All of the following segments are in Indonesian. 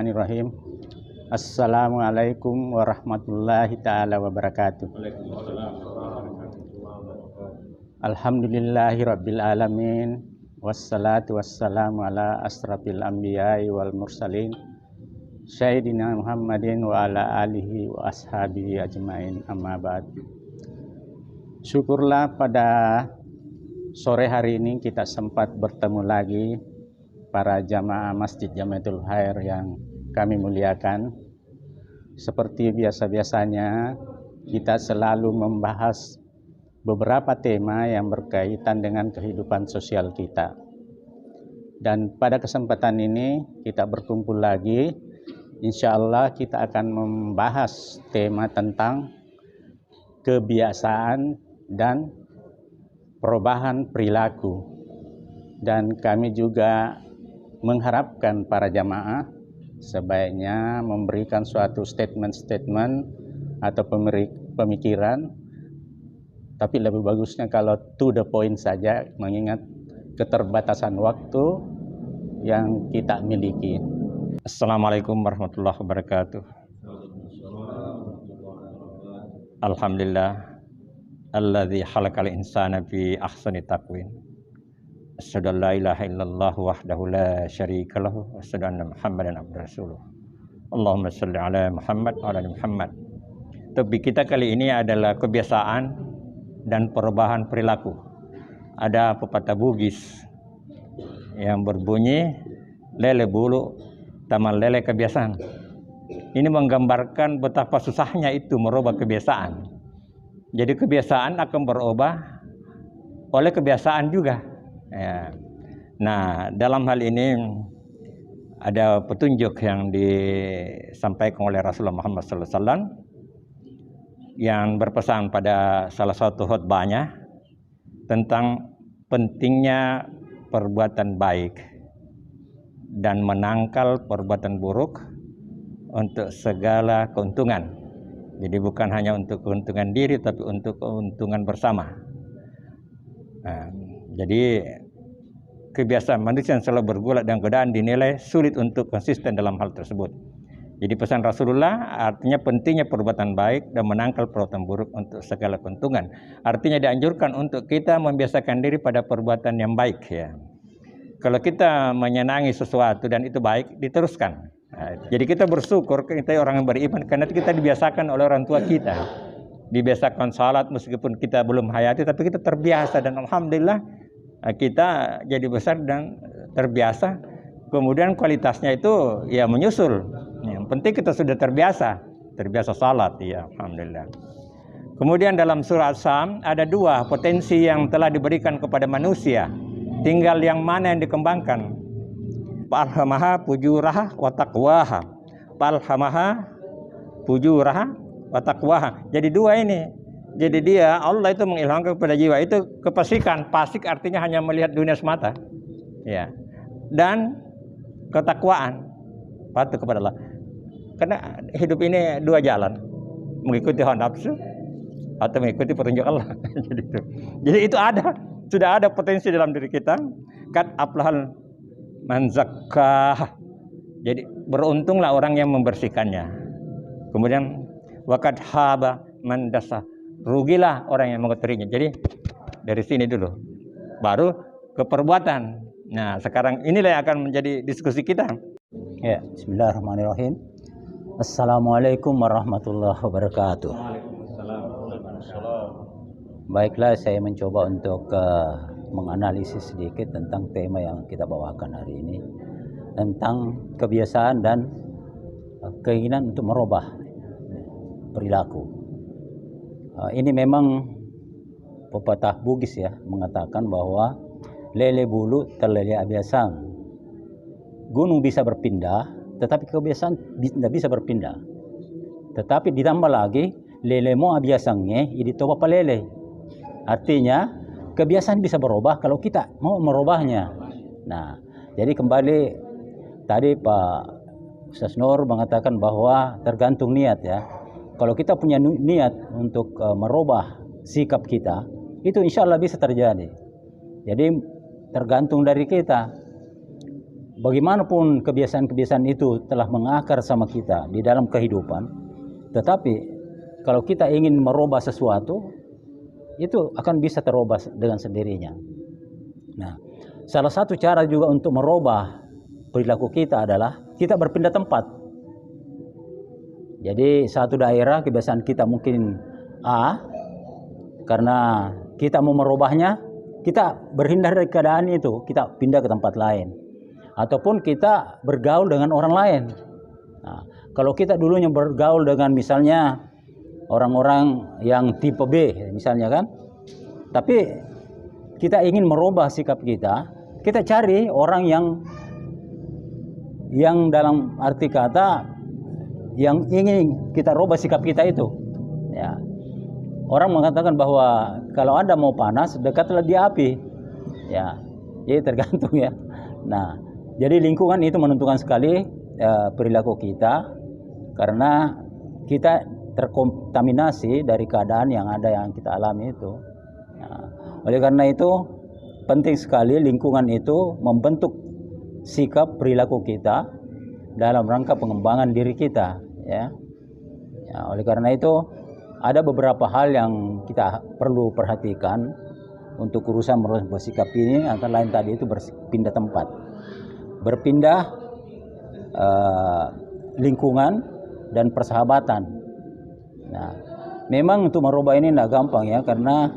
Bismillahirrahmanirrahim. Assalamualaikum warahmatullahi ta'ala wabarakatuh. Alhamdulillahi rabbil alamin. Wassalatu wassalamu ala asrafil anbiya'i wal mursalin Sayyidina Muhammadin wa ala alihi wa ashabihi ajmain, amma ba'd. Syukurlah pada sore hari ini kita sempat bertemu lagi para jamaah Masjid Jamiatul Khair yang kami muliakan. Seperti biasa-biasanya kita selalu membahas beberapa tema yang berkaitan dengan kehidupan sosial kita. Dan pada kesempatan ini kita berkumpul lagi. Insya Allah kita akan membahas tema tentang kebiasaan dan perubahan perilaku. Dan kami juga mengharapkan para jamaah sebaiknya memberikan suatu statement-statement atau pemikiran, tapi lebih bagusnya kalau to the point saja, mengingat keterbatasan waktu yang kita miliki. Assalamualaikum warahmatullahi wabarakatuh. Alhamdulillah alladzi khalaqal insana fi ahsani taqwim. Asyhadu an la ilaha illallah wahdahu la syarika lahu wa asyhadu anna Muhammadan abduhu rasuluh. Allahumma shalli ala Muhammad wa ala Muhammad. Topik kita kali ini adalah kebiasaan dan perubahan perilaku. Ada pepatah Bugis yang berbunyi lele bulu tamal lele kebiasaan. Ini menggambarkan betapa susahnya itu merubah kebiasaan. Jadi kebiasaan akan berubah oleh kebiasaan juga. Ya. Nah, dalam hal ini ada petunjuk yang disampaikan oleh Rasulullah Muhammad SAW yang berpesan pada salah satu khutbahnya tentang pentingnya perbuatan baik dan menangkal perbuatan buruk untuk segala keuntungan. Jadi bukan hanya untuk keuntungan diri, tapi untuk keuntungan bersama. Nah, jadi kebiasaan manusia yang selalu bergulat dan godaan dinilai sulit untuk konsisten dalam hal tersebut. Jadi pesan Rasulullah artinya pentingnya perbuatan baik dan menangkal perbuatan buruk untuk segala keuntungan. Artinya dianjurkan untuk kita membiasakan diri pada perbuatan yang baik, ya. Kalau kita menyenangi sesuatu dan itu baik, diteruskan. Nah, jadi kita bersyukur kita orang yang beriman karena kita dibiasakan oleh orang tua kita. Dibiasakan salat meskipun kita belum hayati, tapi kita terbiasa dan alhamdulillah kita jadi besar dan terbiasa. Kemudian kualitasnya itu ya menyusul. Yang penting kita sudah terbiasa salat, ya alhamdulillah. Kemudian dalam surat As-Sam ada dua potensi yang telah diberikan kepada manusia. Tinggal yang mana yang dikembangkan. Falhamaha fujuraha wa taqwaha. Falhamaha fujuraha wa taqwaha. Jadi dua ini. Jadi dia Allah itu mengilhamkan kepada jiwa itu kefasikan. Fasik artinya hanya melihat dunia semata. Ya. Dan ketakwaan, patuh kepada Allah. Karena hidup ini dua jalan. Mengikuti hawa nafsu atau mengikuti petunjuk Allah. Jadi itu ada. Sudah ada potensi dalam diri kita. Kad aflahal man zakkah. Jadi beruntunglah orang yang membersihkannya. Kemudian waqad haba man dasah. Rugilah orang yang mengotorinya. Jadi dari sini dulu. Baru ke perbuatan. Nah, sekarang inilah yang akan menjadi diskusi kita. Ya, bismillahirrahmanirrahim. Assalamualaikum warahmatullahi wabarakatuh. Baiklah, saya mencoba untuk menganalisis sedikit tentang tema yang kita bawakan hari ini, tentang kebiasaan dan keinginan untuk merubah perilaku. Ini memang pepatah Bugis ya, mengatakan bahwa lele bulu terlele abiasang. Gunung bisa berpindah, tetapi kebiasaan tidak bisa berpindah. Tetapi ditambah lagi lele mo abiasangnya ini toba palele. Artinya kebiasaan bisa berubah kalau kita mau merubahnya. Nah, jadi kembali tadi Pak Ustaz Nur mengatakan bahwa tergantung niat ya. Kalau kita punya niat untuk merubah sikap kita, itu insya Allah bisa terjadi. Jadi tergantung dari kita. bagaimanapun kebiasaan-kebiasaan itu telah mengakar sama kita di dalam kehidupan, tetapi kalau kita ingin merubah sesuatu, itu akan bisa terubah dengan sendirinya. Nah, salah satu cara juga untuk merubah perilaku kita adalah kita berpindah tempat. Jadi satu daerah kebiasaan kita mungkin A, karena kita mau merubahnya, kita berhindar dari keadaan itu, kita pindah ke tempat lain. Ataupun kita bergaul dengan orang lain. Nah, kalau kita dulunya bergaul dengan misalnya orang-orang yang tipe B misalnya kan, tapi kita ingin merubah sikap kita cari orang yang dalam arti kata yang ingin kita rubah sikap kita itu. Ya. Orang mengatakan bahwa kalau Anda mau panas, dekatlah di api. Ya, jadi tergantung ya. Nah, jadi lingkungan itu menentukan sekali perilaku kita, karena kita terkontaminasi dari keadaan yang ada yang kita alami itu. Nah, oleh karena itu penting sekali lingkungan itu membentuk sikap perilaku kita dalam rangka pengembangan diri kita, ya. Oleh karena itu ada beberapa hal yang kita perlu perhatikan untuk urusan merubah sikap ini, antara lain tadi itu berpindah tempat, berpindah lingkungan dan persahabatan. Nah, memang untuk merubah ini tidak gampang ya, karena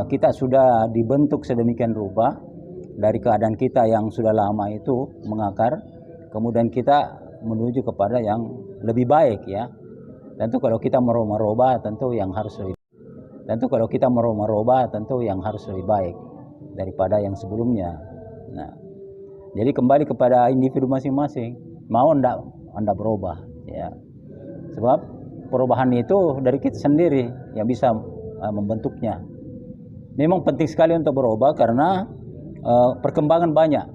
kita sudah dibentuk sedemikian rupa dari keadaan kita yang sudah lama itu mengakar, kemudian kita menuju kepada yang lebih baik ya. Tentu kalau kita merubah tentu yang harus lebih baik daripada yang sebelumnya. Nah, jadi kembali kepada individu masing-masing, mau anda berubah ya. Sebab perubahan itu dari kita sendiri yang bisa membentuknya. Memang penting sekali untuk berubah karena perkembangan banyak,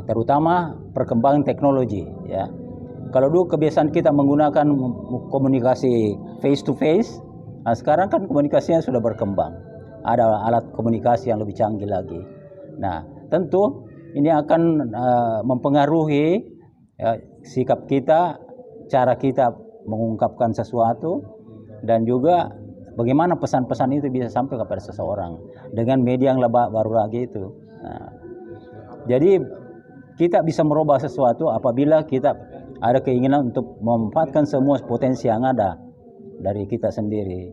terutama perkembangan teknologi ya. Kalau dulu kebiasaan kita menggunakan komunikasi face to face, nah sekarang kan komunikasinya sudah berkembang. Ada alat komunikasi yang lebih canggih lagi. Nah, tentu ini akan mempengaruhi ya, sikap kita, cara kita mengungkapkan sesuatu, dan juga bagaimana pesan-pesan itu bisa sampai kepada seseorang dengan media yang baru lagi itu. Nah, jadi kita bisa merubah sesuatu apabila kita ada keinginan untuk memanfaatkan semua potensi yang ada dari kita sendiri.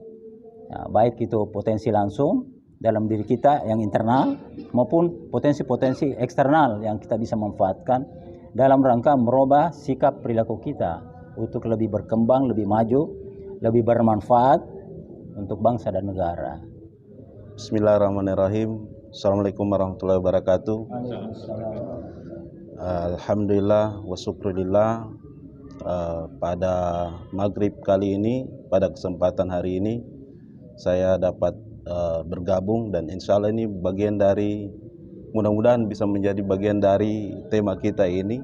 Nah, baik itu potensi langsung dalam diri kita yang internal maupun potensi-potensi eksternal yang kita bisa manfaatkan dalam rangka merubah sikap perilaku kita untuk lebih berkembang, lebih maju, lebih bermanfaat untuk bangsa dan negara. Bismillahirrahmanirrahim. Assalamualaikum warahmatullahi wabarakatuh. Alhamdulillah wa syukurillah. Pada maghrib kali ini, pada kesempatan hari ini, saya dapat bergabung, dan insya Allah ini bagian dari, mudah-mudahan bisa menjadi bagian dari tema kita ini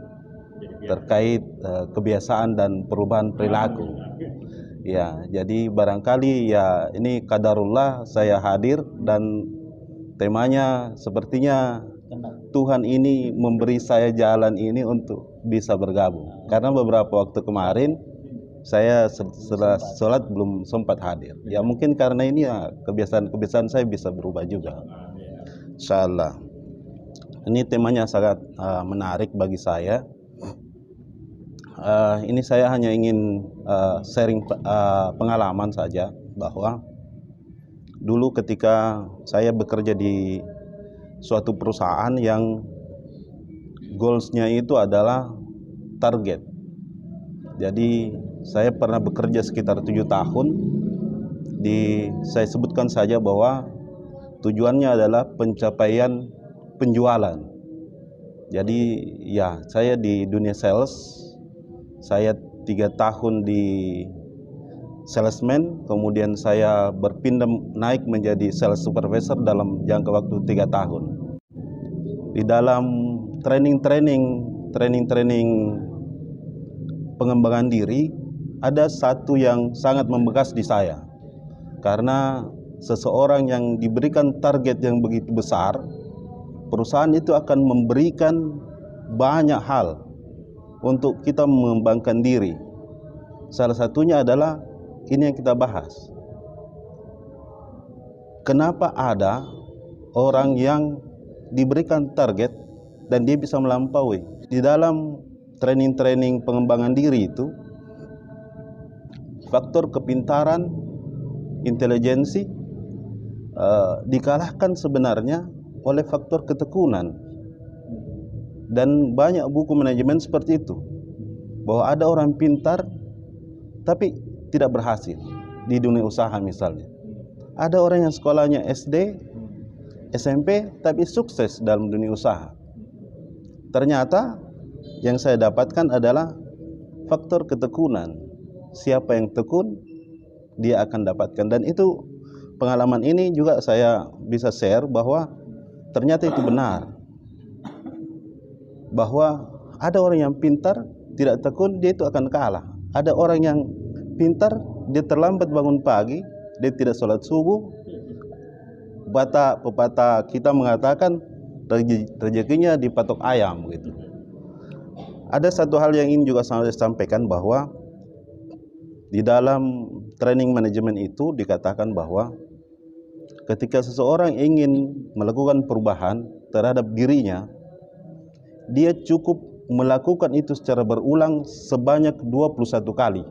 terkait kebiasaan dan perubahan perilaku. Ya, jadi barangkali ya ini qadarullah saya hadir, dan temanya sepertinya Tuhan ini memberi saya jalan ini untuk bisa bergabung. Karena beberapa waktu kemarin saya setelah sholat belum sempat hadir. Ya mungkin karena ini ya kebiasaan-kebiasaan saya bisa berubah juga. Insyaallah. Ini temanya sangat menarik bagi saya. Ini saya hanya ingin sharing pengalaman saja, bahwa dulu ketika saya bekerja di suatu perusahaan yang goalsnya itu adalah target. Jadi saya pernah bekerja sekitar 7 tahun. Saya sebutkan saja bahwa tujuannya adalah pencapaian penjualan. Jadi ya, saya di dunia sales. Saya 3 tahun di salesman, kemudian saya berpindah naik menjadi sales supervisor dalam jangka waktu 3 tahun. Di dalam training pengembangan diri, ada satu yang sangat membekas di saya. Karena seseorang yang diberikan target yang begitu besar, perusahaan itu akan memberikan banyak hal untuk kita mengembangkan diri. Salah satunya adalah ini yang kita bahas. Kenapa ada orang yang diberikan target dan dia bisa melampaui? Di dalam training-training pengembangan diri itu, faktor kepintaran, intelijensi dikalahkan sebenarnya oleh faktor ketekunan. Dan banyak buku manajemen seperti itu, bahwa ada orang pintar tapi tidak berhasil di dunia usaha misalnya. Ada orang yang sekolahnya SD, SMP tapi sukses dalam dunia usaha. Ternyata yang saya dapatkan adalah faktor ketekunan. Siapa yang tekun, dia akan dapatkan. Dan itu pengalaman ini juga saya bisa share bahwa ternyata itu benar. Bahwa ada orang yang pintar, tidak tekun, dia itu akan kalah. Ada orang yang pintar, dia terlambat bangun pagi, dia tidak sholat subuh. Pepatah kita mengatakan rezekinya dipatok ayam gitu. Ada satu hal yang ingin juga saya sampaikan, bahwa di dalam training manajemen itu dikatakan bahwa ketika seseorang ingin melakukan perubahan terhadap dirinya, dia cukup melakukan itu secara berulang sebanyak 21 kali.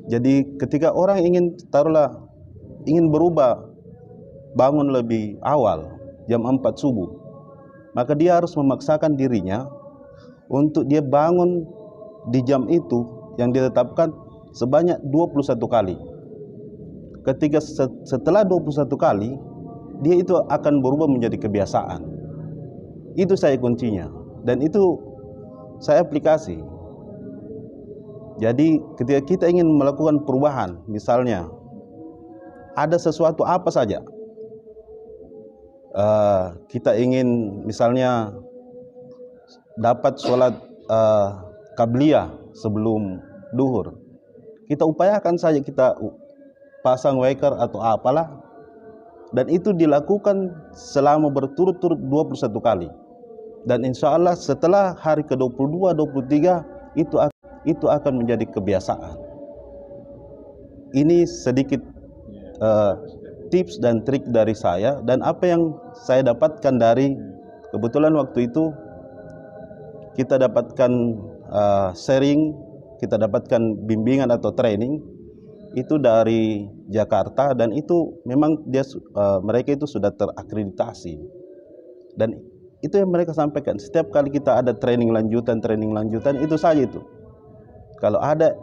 Jadi ketika orang ingin berubah, bangun lebih awal jam 4 subuh, maka dia harus memaksakan dirinya untuk dia bangun di jam itu yang ditetapkan sebanyak 21 kali. Ketika setelah 21 kali, dia itu akan berubah menjadi kebiasaan. Itu saya kuncinya, dan itu saya aplikasi. Jadi ketika kita ingin melakukan perubahan, misalnya ada sesuatu apa saja, kita ingin misalnya dapat sholat qabliyah sebelum duhur, kita upayakan saja kita pasang waker atau apalah, dan itu dilakukan selama berturut-turut 21 kali. Dan insya Allah setelah hari ke-22, 23 itu akan menjadi kebiasaan. Ini sedikit tips dan trik dari saya, dan apa yang saya dapatkan dari, kebetulan waktu itu kita dapatkan sharing, kita dapatkan bimbingan atau training itu dari Jakarta, dan itu memang mereka itu sudah terakreditasi, dan itu yang mereka sampaikan. Setiap kali kita ada training lanjutan itu saja itu. Kalau ada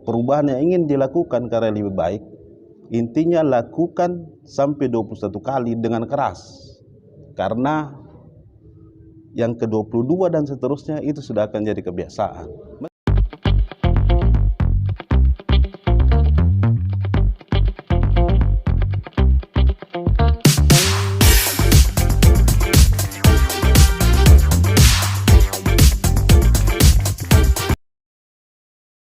perubahan yang ingin dilakukan karena lebih baik, intinya lakukan sampai 21 kali dengan keras. Karena yang ke-22 dan seterusnya itu sudah akan jadi kebiasaan.